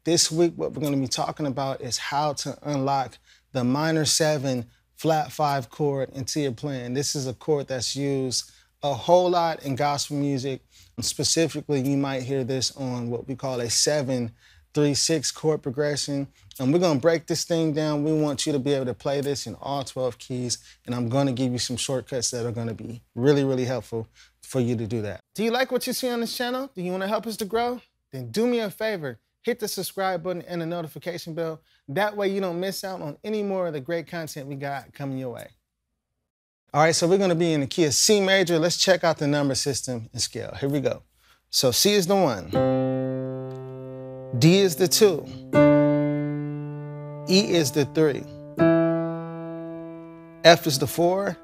This week, what we're going to be talking about is how to unlock the minor 7 flat 5 chord into your playing. This is a chord that's used a whole lot in gospel music. Specifically, you might hear this on what we call a 7-3-6 chord progression. And we're going to break this thing down. We want you to be able to play this in all 12 keys. And I'm going to give you some shortcuts that are going to be really, really helpful for you to do that. Do you like what you see on this channel? Do you want to help us to grow? Then do me a favor. Hit the subscribe button and the notification bell. That way you don't miss out on any more of the great content we got coming your way. All right, so we're going to be in the key of C major. Let's check out the number system and scale. Here we go. So C is the 1. D is the 2. E is the 3. F is the 4.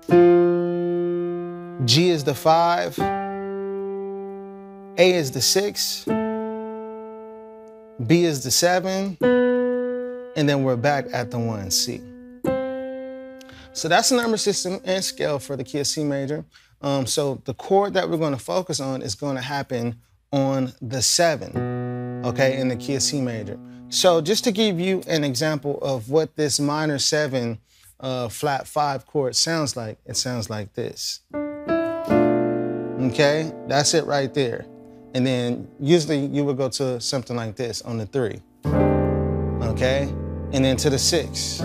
G is the 5. A is the 6. B is the 7. And then we're back at the 1, C. So that's the number system and scale for the key of C major. So the chord that we're going to focus on is going to happen on the 7, okay, in the key of C major. So just to give you an example of what this minor 7 flat 5 chord sounds like, it sounds like this. Okay, that's it right there. And then usually you would go to something like this on the 3, okay, and then to the 6.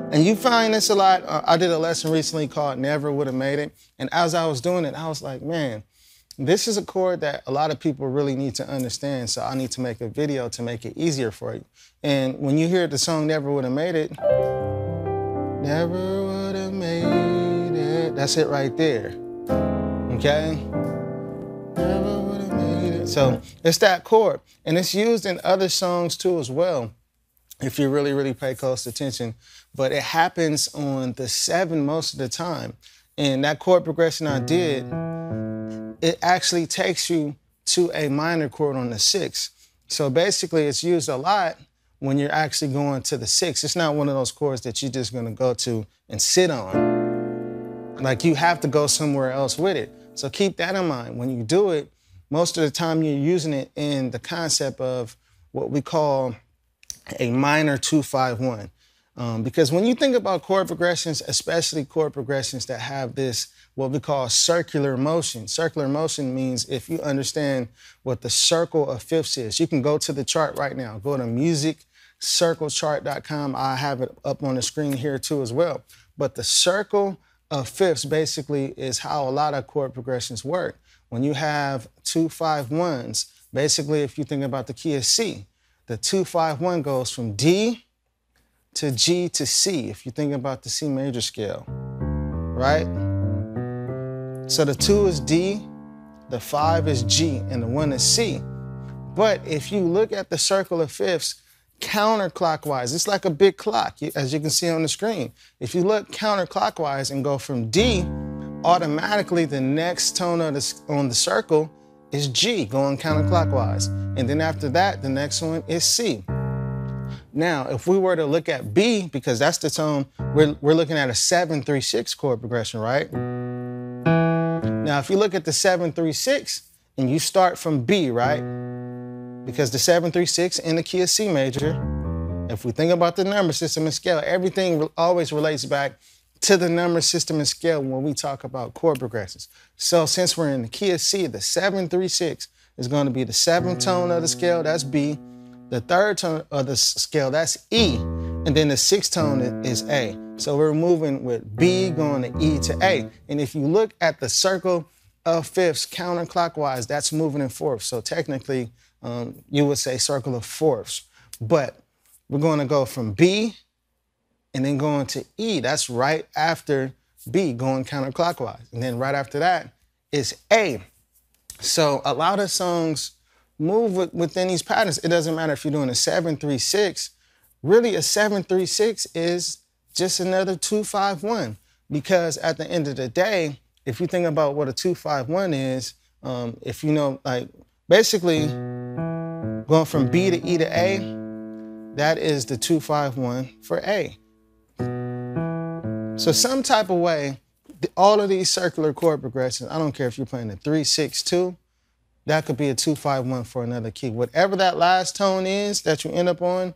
And you find this a lot. I did a lesson recently called Never Would Have Made It. And as I was doing it, I was like, man, this is a chord that a lot of people really need to understand. So I need to make a video to make it easier for you. And when you hear the song Never Would Have Made It, never would have made it. That's it right there. Okay? Never would have made it. So it's that chord. And it's used in other songs too as well, if you really, really pay close attention. But it happens on the 7 most of the time. And that chord progression I did, it actually takes you to a minor chord on the 6. So basically it's used a lot when you're actually going to the 6. It's not one of those chords that you're just gonna go to and sit on. Like, you have to go somewhere else with it. So keep that in mind. When you do it, most of the time you're using it in the concept of what we call a minor 2-5-1. Because when you think about chord progressions, especially chord progressions that have this, what we call circular motion. Circular motion means, if you understand what the circle of fifths is, you can go to the chart right now. Go to musiccirclechart.com. I have it up on the screen here too as well. But the circle of fifths basically is how a lot of chord progressions work. When you have 2-5-1s, basically if you think about the key of C, the 2-5-1 goes from D to G to C, if you think about the C major scale, right? So the 2 is D, the 5 is G, and the 1 is C. But if you look at the circle of fifths counterclockwise, it's like a big clock, as you can see on the screen. If you look counterclockwise and go from D, automatically the next tone on the circle is G, going counterclockwise. And then after that, the next one is C. Now, if we were to look at B, because that's the tone, we're looking at a 7-3-6 chord progression, right? Now, if you look at the 7-3-6 and you start from B, right? Because the 7-3-6 in the key of C major, if we think about the number system and scale, everything always relates back to the number system and scale when we talk about chord progressions. So since we're in the key of C, the 7-3-6 is going to be the 7th tone of the scale, that's B. The 3rd tone of the scale, that's E. And then the 6th tone is A. So we're moving with B going to E to A. And if you look at the circle of fifths counterclockwise, that's moving in fourths. So technically, you would say circle of fourths. But we're going to go from B and then going to E. That's right after B, going counterclockwise. And then right after that is A. So a lot of songs move within these patterns. It doesn't matter if you're doing a 7-3-6. Really, a 7-3-6 is just another 2-5-1. Because at the end of the day, if you think about what a 2-5-1 is, if you know, like, basically going from B to E to A, that is the 2-5-1 for A. So some type of way, all of these circular chord progressions, I don't care if you're playing a 3-6-2, that could be a 2-5-1 for another key. Whatever that last tone is that you end up on,